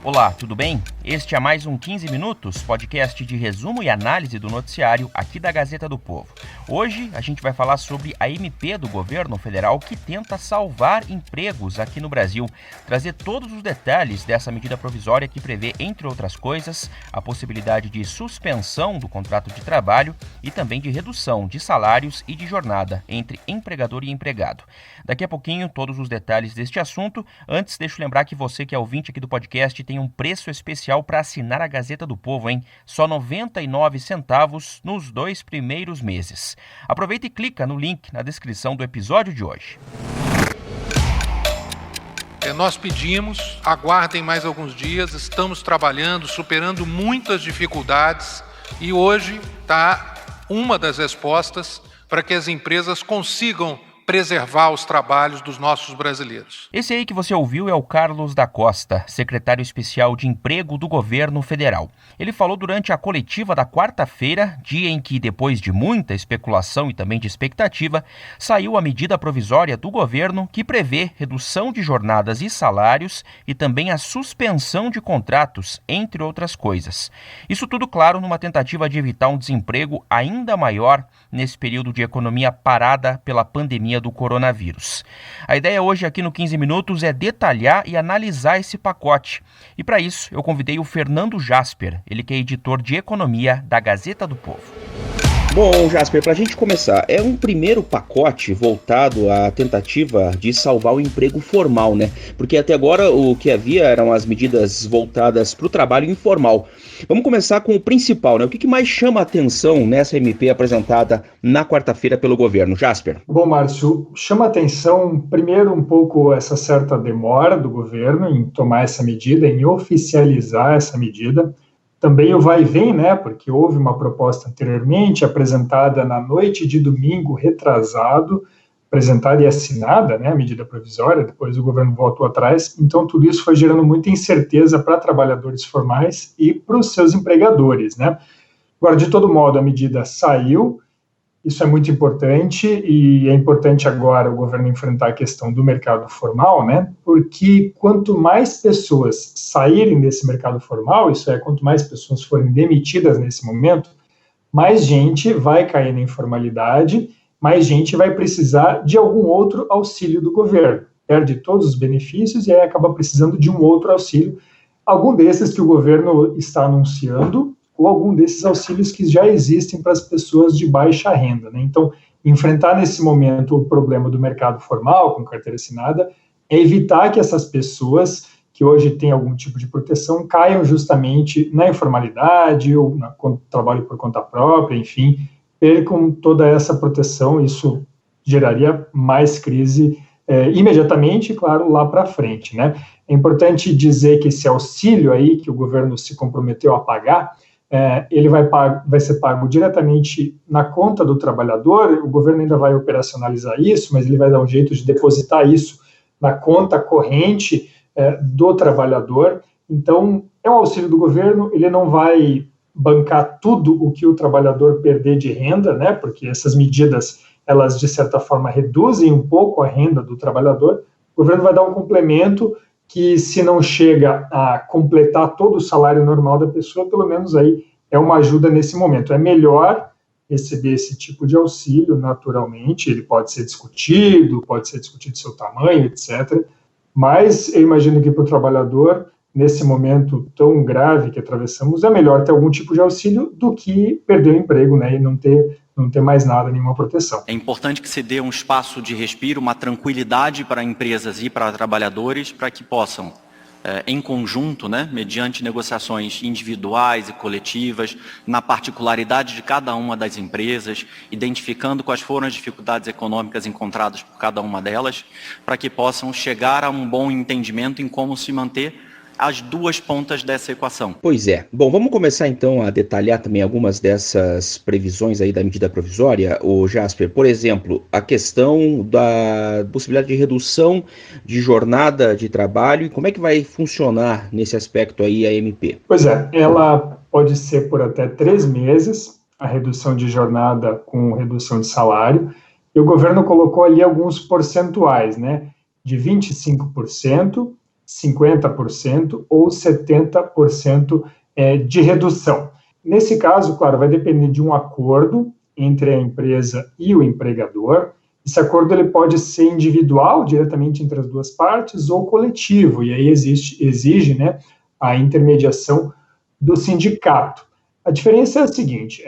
Olá, tudo bem? Este é mais um 15 Minutos, podcast de resumo e análise do noticiário aqui da Gazeta do Povo. Hoje a gente vai falar sobre a MP do governo federal que tenta salvar empregos aqui no Brasil, trazer todos os detalhes dessa medida provisória que prevê, entre outras coisas, a possibilidade de suspensão do contrato de trabalho e também de redução de salários e de jornada entre empregador e empregado. Daqui a pouquinho, todos os detalhes deste assunto. Antes, deixa eu lembrar que você que é ouvinte aqui do podcast tem um preço especial para assinar a Gazeta do Povo, hein? Só 99 centavos nos 2 primeiros meses. Aproveita e clica no link na descrição do episódio de hoje. Nós pedimos, aguardem mais alguns dias, estamos trabalhando, superando muitas dificuldades e hoje está uma das respostas para que as empresas consigam preservar os trabalhos dos nossos brasileiros. Esse aí que você ouviu é o Carlos da Costa, secretário especial de Emprego do governo federal. Ele falou durante a coletiva da quarta-feira, dia em que, depois de muita especulação e também de expectativa, saiu a medida provisória do governo que prevê redução de jornadas e salários e também a suspensão de contratos, entre outras coisas. Isso tudo, claro, numa tentativa de evitar um desemprego ainda maior nesse período de economia parada pela pandemia do coronavírus. A ideia hoje aqui no 15 Minutos é detalhar e analisar esse pacote. E para isso eu convidei o Fernando Jasper, ele que é editor de economia da Gazeta do Povo. Bom, Jasper, para a gente começar, é um primeiro pacote voltado à tentativa de salvar o emprego formal, né? Porque até agora o que havia eram as medidas voltadas para o trabalho informal. Vamos começar com o principal, né? O que mais chama a atenção nessa MP apresentada na quarta-feira pelo governo? Jasper. Bom, Márcio, chama a atenção primeiro um pouco essa certa demora do governo em tomar essa medida, em oficializar essa medida. Também o vai e vem, né, porque houve uma proposta anteriormente, apresentada na noite de domingo retrasado, apresentada e assinada, né, a medida provisória, depois o governo voltou atrás, então tudo isso foi gerando muita incerteza para trabalhadores formais e para os seus empregadores, né. Agora, de todo modo, a medida saiu, isso é muito importante, e é importante agora o governo enfrentar a questão do mercado formal, né? Porque quanto mais pessoas saírem desse mercado formal, isso é, quanto mais pessoas forem demitidas nesse momento, mais gente vai cair na informalidade, mais gente vai precisar de algum outro auxílio do governo. Perde todos os benefícios e aí acaba precisando de um outro auxílio, algum desses que o governo está anunciando, ou algum desses auxílios que já existem para as pessoas de baixa renda, né? Então, enfrentar nesse momento o problema do mercado formal, com carteira assinada, é evitar que essas pessoas que hoje têm algum tipo de proteção caiam justamente na informalidade ou no trabalho por conta própria, enfim, percam toda essa proteção. Isso geraria mais crise imediatamente, claro, lá para frente, né? É importante dizer que esse auxílio aí que o governo se comprometeu a pagar, ele vai ser pago diretamente na conta do trabalhador. O governo ainda vai operacionalizar isso, mas ele vai dar um jeito de depositar isso na conta corrente do trabalhador. Então, é um auxílio do governo, ele não vai bancar tudo o que o trabalhador perder de renda, né, porque essas medidas, elas, de certa forma, reduzem um pouco a renda do trabalhador. O governo vai dar um complemento que, se não chega a completar todo o salário normal da pessoa, pelo menos aí é uma ajuda nesse momento. É melhor receber esse tipo de auxílio, naturalmente, ele pode ser discutido seu tamanho, etc. Mas eu imagino que para o trabalhador, nesse momento tão grave que atravessamos, é melhor ter algum tipo de auxílio do que perder o emprego, né, e não ter mais nada, nenhuma proteção. É importante que se dê um espaço de respiro, uma tranquilidade para empresas e para trabalhadores, para que possam, em conjunto, né, mediante negociações individuais e coletivas, na particularidade de cada uma das empresas, identificando quais foram as dificuldades econômicas encontradas por cada uma delas, para que possam chegar a um bom entendimento em como se manter as duas pontas dessa equação. Pois é. Bom, vamos começar então a detalhar também algumas dessas previsões aí da medida provisória, o Jasper. Por exemplo, a questão da possibilidade de redução de jornada de trabalho. Como é que vai funcionar nesse aspecto aí a MP? Pois é, ela pode ser por até 3 meses, a redução de jornada com redução de salário, e o governo colocou ali alguns percentuais, né, de 25%, 50% ou 70% de redução. Nesse caso, claro, vai depender de um acordo entre a empresa e o empregador. Esse acordo ele pode ser individual, diretamente entre as duas partes, ou coletivo, e aí exige, né, a intermediação do sindicato. A diferença é a seguinte,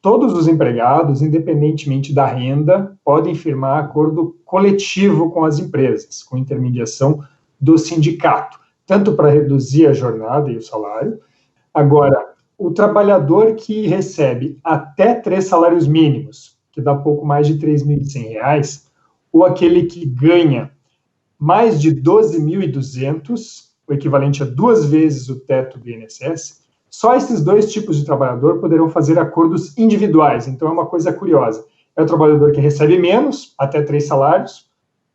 todos os empregados, independentemente da renda, podem firmar acordo coletivo com as empresas, com intermediação do sindicato, tanto para reduzir a jornada e o salário. Agora, o trabalhador que recebe até 3 salários mínimos, que dá pouco mais de R$ 3.100, ou aquele que ganha mais de 12.200, o equivalente a 2 vezes o teto do INSS, só esses 2 tipos de trabalhador poderão fazer acordos individuais. Então, é uma coisa curiosa. É o trabalhador que recebe menos, até 3 salários,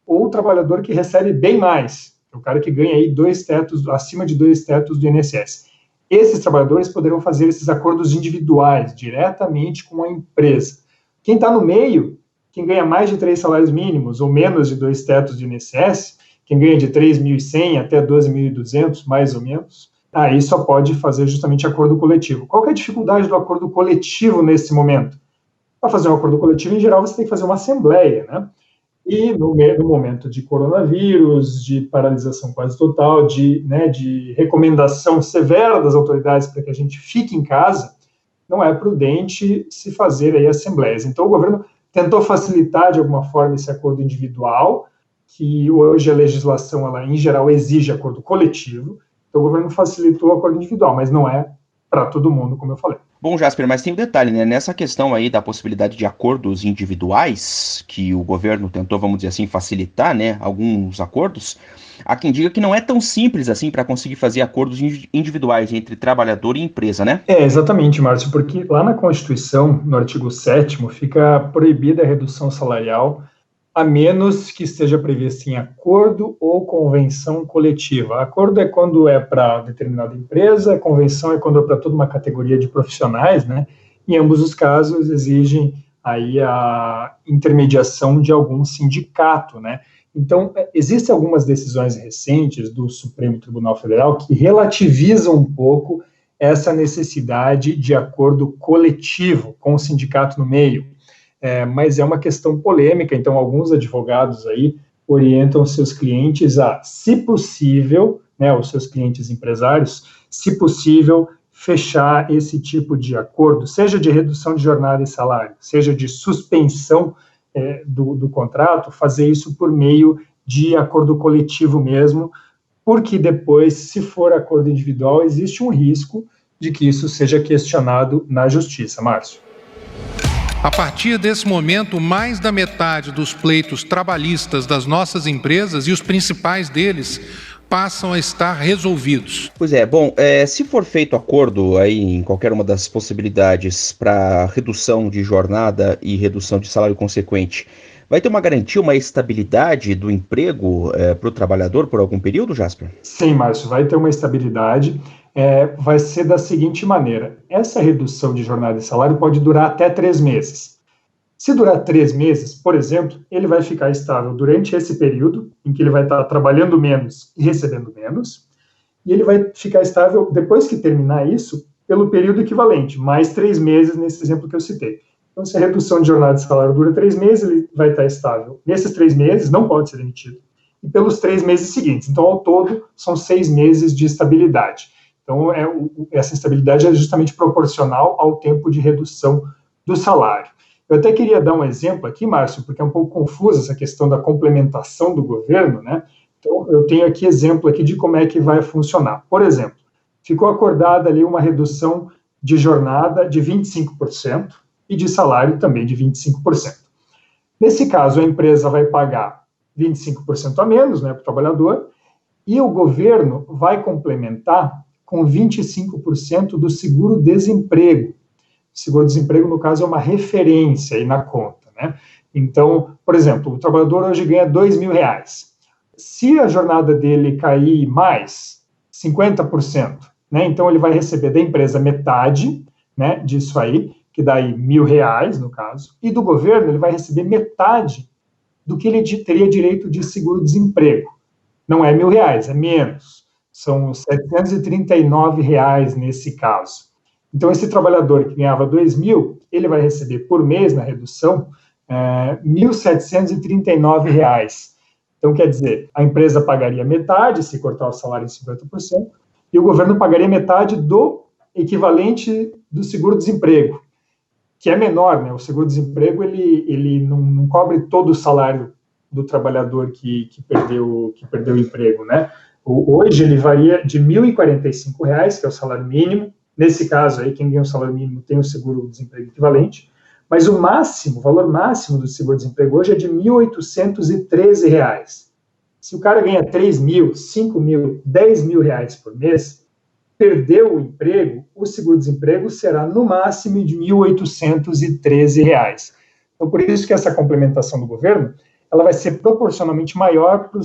ou o trabalhador que recebe bem mais, o cara que ganha aí 2 tetos, acima de 2 tetos do INSS. Esses trabalhadores poderão fazer esses acordos individuais, diretamente com a empresa. Quem está no meio, quem ganha mais de 3 salários mínimos, ou menos de 2 tetos de INSS, quem ganha de 3.100 até 12.200, mais ou menos, aí só pode fazer justamente acordo coletivo. Qual que é a dificuldade do acordo coletivo nesse momento? Para fazer um acordo coletivo, em geral, você tem que fazer uma assembleia, né? E no momento de coronavírus, de paralisação quase total, de recomendação severa das autoridades para que a gente fique em casa, não é prudente se fazer aí assembleias. Então, o governo tentou facilitar, de alguma forma, esse acordo individual, que hoje a legislação, ela, em geral, exige acordo coletivo. Então, o governo facilitou o acordo individual, mas não é para todo mundo, como eu falei. Bom, Jasper, mas tem um detalhe, né? Nessa questão aí da possibilidade de acordos individuais, que o governo tentou, vamos dizer assim, facilitar, né, alguns acordos, há quem diga que não é tão simples assim para conseguir fazer acordos individuais entre trabalhador e empresa, né? Exatamente, Márcio, porque lá na Constituição, no artigo 7º, fica proibida a redução salarial a menos que esteja previsto em acordo ou convenção coletiva. Acordo é quando é para determinada empresa, convenção é quando é para toda uma categoria de profissionais, né? Em ambos os casos, exigem aí a intermediação de algum sindicato, né? Então, existem algumas decisões recentes do Supremo Tribunal Federal que relativizam um pouco essa necessidade de acordo coletivo com o sindicato no meio. Mas é uma questão polêmica, então alguns advogados aí orientam seus clientes a, se possível, né, os seus clientes empresários, se possível, fechar esse tipo de acordo, seja de redução de jornada e salário, seja de suspensão do contrato, fazer isso por meio de acordo coletivo mesmo, porque depois, se for acordo individual, existe um risco de que isso seja questionado na justiça. Márcio. A partir desse momento, mais da metade dos pleitos trabalhistas das nossas empresas e os principais deles passam a estar resolvidos. Pois é, bom, se for feito acordo aí em qualquer uma das possibilidades para redução de jornada e redução de salário consequente, vai ter uma garantia, uma estabilidade do emprego para o trabalhador por algum período, Jasper? Sim, Márcio, vai ter uma estabilidade. Vai ser da seguinte maneira: essa redução de jornada e salário pode durar até 3 meses. Se durar 3 meses, por exemplo, ele vai ficar estável durante esse período, em que ele vai estar trabalhando menos e recebendo menos, e ele vai ficar estável, depois que terminar isso, pelo período equivalente, mais 3 meses nesse exemplo que eu citei. Então, se a redução de jornada e salário dura 3 meses, ele vai estar estável. Nesses 3 meses, não pode ser demitido. E pelos 3 meses seguintes. Então, ao todo, são 6 meses de estabilidade. Então, essa estabilidade é justamente proporcional ao tempo de redução do salário. Eu até queria dar um exemplo aqui, Márcio, porque é um pouco confusa essa questão da complementação do governo, né? Então, eu tenho aqui exemplo aqui de como é que vai funcionar. Por exemplo, ficou acordada ali uma redução de jornada de 25% e de salário também de 25%. Nesse caso, a empresa vai pagar 25% a menos, né, para o trabalhador, e o governo vai complementar com 25% do seguro-desemprego. Seguro-desemprego, no caso, é uma referência aí na conta, né? Então, por exemplo, o trabalhador hoje ganha R$2.000. Se a jornada dele cair mais, 50%, né? Então, ele vai receber da empresa metade, né, disso aí, que dá aí R$1.000, no caso, e do governo ele vai receber metade do que ele teria direito de seguro-desemprego. Não é R$1.000, é menos. São R$739 nesse caso. Então, esse trabalhador que ganhava 2.000, ele vai receber por mês, na redução, R$1.739. Então, quer dizer, a empresa pagaria metade, se cortar o salário em 50%, e o governo pagaria metade do equivalente do seguro-desemprego, que é menor, né? O seguro-desemprego, ele não cobre todo o salário do trabalhador que perdeu o emprego, né? Hoje ele varia de R$1.045, que é o salário mínimo. Nesse caso aí, quem ganha o salário mínimo tem o seguro-desemprego equivalente, mas o valor máximo do seguro-desemprego hoje é de R$1.813. Se o cara ganha R$3.000, R$5.000, R$10.000 por mês, perdeu o emprego, o seguro-desemprego será no máximo de R$1.813. Então, por isso que essa complementação do governo, ela vai ser proporcionalmente maior para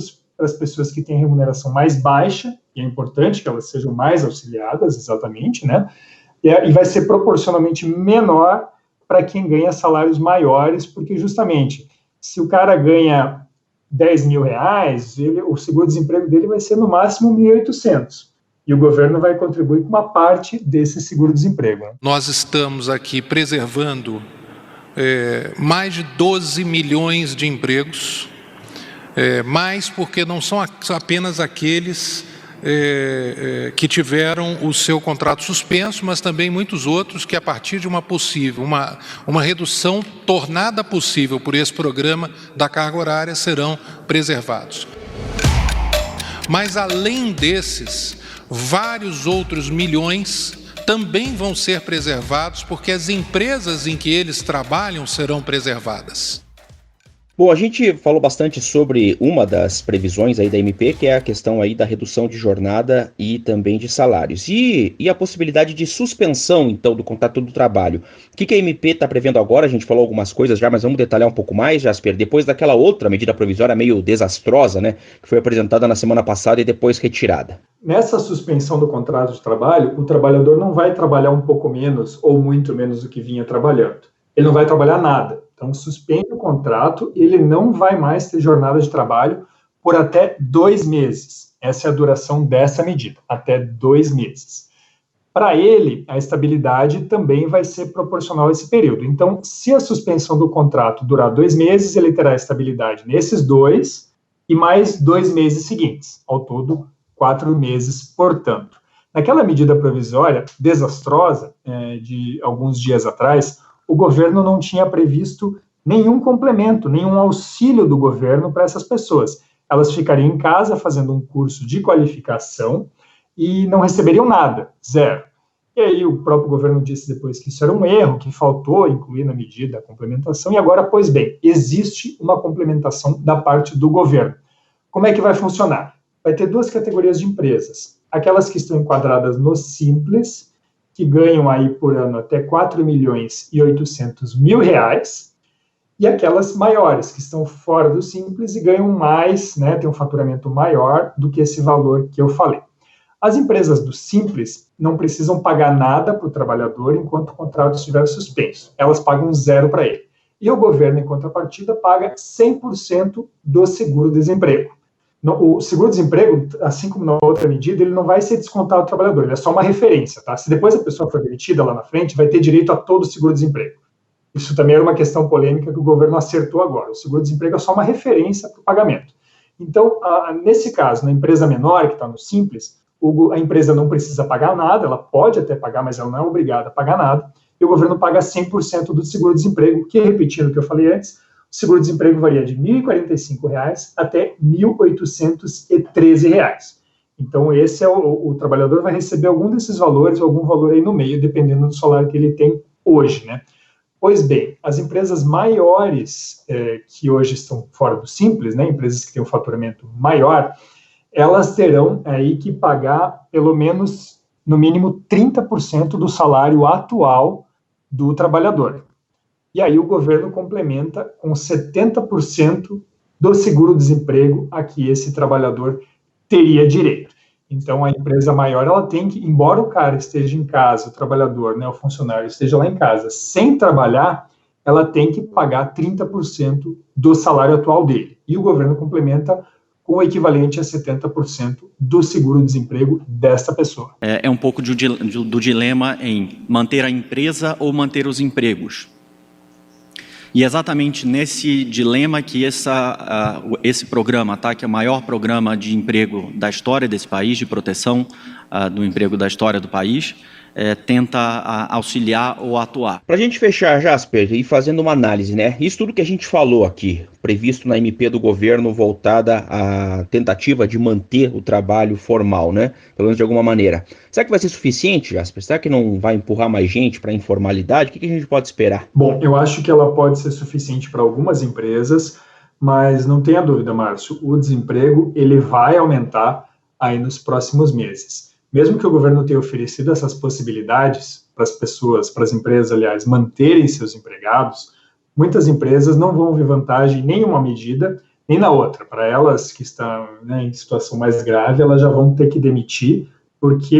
as pessoas que têm remuneração mais baixa, e é importante que elas sejam mais auxiliadas, exatamente, né? E vai ser proporcionalmente menor para quem ganha salários maiores, porque justamente, se o cara ganha R$10.000, o seguro-desemprego dele vai ser no máximo R$1.800. E o governo vai contribuir com uma parte desse seguro-desemprego. Nós estamos aqui preservando mais de 12 milhões de empregos, mais porque não são apenas aqueles que tiveram o seu contrato suspenso, mas também muitos outros que, a partir de uma redução tornada possível por esse programa da carga horária, serão preservados. Mas, além desses, vários outros milhões também vão ser preservados, porque as empresas em que eles trabalham serão preservadas. Bom, a gente falou bastante sobre uma das previsões aí da MP, que é a questão aí da redução de jornada e também de salários. E a possibilidade de suspensão, então, do contrato do trabalho. O que a MP está prevendo agora? A gente falou algumas coisas já, mas vamos detalhar um pouco mais, Jasper. Depois daquela outra medida provisória meio desastrosa, né, que foi apresentada na semana passada e depois retirada. Nessa suspensão do contrato de trabalho, o trabalhador não vai trabalhar um pouco menos ou muito menos do que vinha trabalhando. Ele não vai trabalhar nada. Então, suspende o contrato, ele não vai mais ter jornada de trabalho por até 2 meses. Essa é a duração dessa medida, até 2 meses. Para ele, a estabilidade também vai ser proporcional a esse período. Então, se a suspensão do contrato durar 2 meses, ele terá estabilidade nesses 2 e mais 2 meses seguintes. Ao todo, 4 meses, portanto. Naquela medida provisória desastrosa, de alguns dias atrás, o governo não tinha previsto nenhum complemento, nenhum auxílio do governo para essas pessoas. Elas ficariam em casa fazendo um curso de qualificação e não receberiam nada, zero. E aí o próprio governo disse depois que isso era um erro, que faltou incluir na medida a complementação, e agora, pois bem, existe uma complementação da parte do governo. Como é que vai funcionar? Vai ter 2 categorias de empresas. Aquelas que estão enquadradas no Simples, que ganham aí por ano até R$4.800.000, e aquelas maiores, que estão fora do Simples e ganham mais, né, tem um faturamento maior do que esse valor que eu falei. As empresas do Simples não precisam pagar nada para o trabalhador enquanto o contrato estiver suspenso. Elas pagam 0 para ele. E o governo, em contrapartida, paga 100% do seguro-desemprego. O seguro-desemprego, assim como na outra medida, ele não vai ser descontado do trabalhador, ele é só uma referência, tá? Se depois a pessoa for demitida lá na frente, vai ter direito a todo o seguro-desemprego. Isso também era uma questão polêmica que o governo acertou agora. O seguro-desemprego é só uma referência para o pagamento. Então, nesse caso, na empresa menor, que está no Simples, a empresa não precisa pagar nada, ela pode até pagar, mas ela não é obrigada a pagar nada, e o governo paga 100% do seguro-desemprego, que, repetindo o que eu falei antes, o seguro-desemprego varia de R$1.045 até R$1.813. Então, esse é o trabalhador vai receber algum desses valores, ou algum valor aí no meio, dependendo do salário que ele tem hoje, né? Pois bem, as empresas maiores que hoje estão fora do Simples, né, empresas que têm um faturamento maior, elas terão aí que pagar pelo menos, no mínimo, 30% do salário atual do trabalhador. E aí o governo complementa com 70% do seguro-desemprego a que esse trabalhador teria direito. Então, a empresa maior, ela tem que, embora o cara esteja em casa, o trabalhador, né, o funcionário esteja lá em casa, sem trabalhar, ela tem que pagar 30% do salário atual dele. E o governo complementa com o equivalente a 70% do seguro-desemprego desta pessoa. É um pouco do dilema em manter a empresa ou manter os empregos. E exatamente nesse dilema que esse programa, tá, que é o maior programa de emprego da história desse país, de proteção do emprego da história do país, tenta auxiliar ou atuar. Para a gente fechar, Jasper, e fazendo uma análise, né? Isso tudo que a gente falou aqui, previsto na MP do governo, voltada à tentativa de manter o trabalho formal, né? Pelo menos de alguma maneira. Será que vai ser suficiente, Jasper? Será que não vai empurrar mais gente para a informalidade? O que a gente pode esperar? Bom, eu acho que ela pode ser suficiente para algumas empresas, mas não tenha dúvida, Márcio, o desemprego ele vai aumentar aí nos próximos meses. Mesmo que o governo tenha oferecido essas possibilidades para as pessoas, para as empresas, aliás, manterem seus empregados, muitas empresas não vão ver vantagem em nenhuma medida, nem na outra. Para elas que estão, né, em situação mais grave, elas já vão ter que demitir,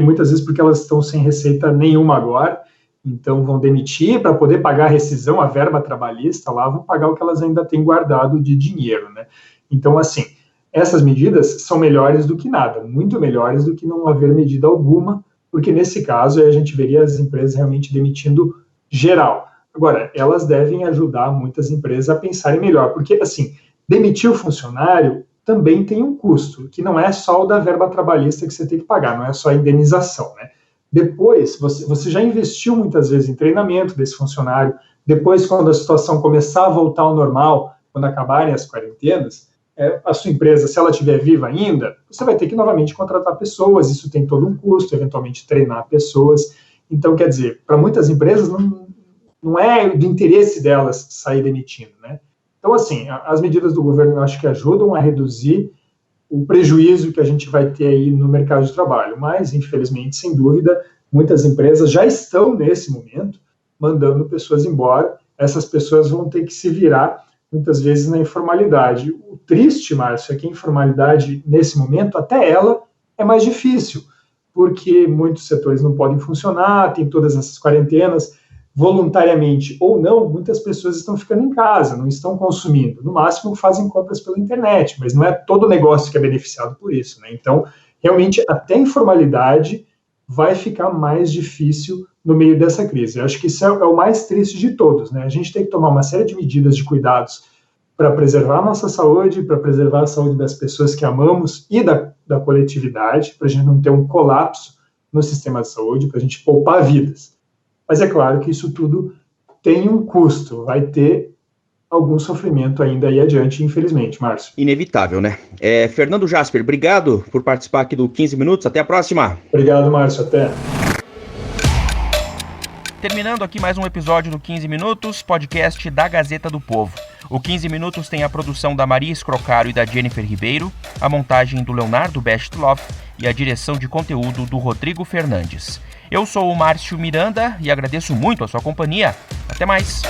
muitas vezes porque elas estão sem receita nenhuma agora, então vão demitir para poder pagar a rescisão, a verba trabalhista lá, vão pagar o que elas ainda têm guardado de dinheiro, né? Então, assim, essas medidas são melhores do que nada, muito melhores do que não haver medida alguma, porque nesse caso a gente veria as empresas realmente demitindo geral. Agora, elas devem ajudar muitas empresas a pensarem melhor, porque, assim, demitir o funcionário também tem um custo, que não é só o da verba trabalhista que você tem que pagar, não é só a indenização, né? Depois, você já investiu muitas vezes em treinamento desse funcionário, depois, quando a situação começar a voltar ao normal, quando acabarem as quarentenas, a sua empresa, se ela estiver viva ainda, você vai ter que novamente contratar pessoas, isso tem todo um custo, eventualmente treinar pessoas. Então, quer dizer, para muitas empresas não é do interesse delas sair demitindo, né? Então, assim, as medidas do governo eu acho que ajudam a reduzir o prejuízo que a gente vai ter aí no mercado de trabalho, mas, infelizmente, sem dúvida, muitas empresas já estão, nesse momento, mandando pessoas embora, essas pessoas vão ter que se virar muitas vezes na informalidade. O triste, Márcio, é que a informalidade, nesse momento, até ela é mais difícil, porque muitos setores não podem funcionar, tem todas essas quarentenas, voluntariamente ou não, muitas pessoas estão ficando em casa, não estão consumindo, no máximo fazem compras pela internet, mas não é todo negócio que é beneficiado por isso, né? Então, realmente, até a informalidade vai ficar mais difícil no meio dessa crise. Eu acho que isso é o mais triste de todos, né? A gente tem que tomar uma série de medidas de cuidados para preservar a nossa saúde, para preservar a saúde das pessoas que amamos e da coletividade, para a gente não ter um colapso no sistema de saúde, para a gente poupar vidas. Mas é claro que isso tudo tem um custo, vai ter algum sofrimento ainda aí adiante, infelizmente, Márcio. Inevitável, né? Fernando Jasper, obrigado por participar aqui do 15 Minutos. Até a próxima. Obrigado, Márcio. Até. Terminando aqui mais um episódio do 15 Minutos, podcast da Gazeta do Povo. O 15 Minutos tem a produção da Maria Escrocaro e da Jennifer Ribeiro, a montagem do Leonardo Bestloff e a direção de conteúdo do Rodrigo Fernandes. Eu sou o Márcio Miranda e agradeço muito a sua companhia. Até mais!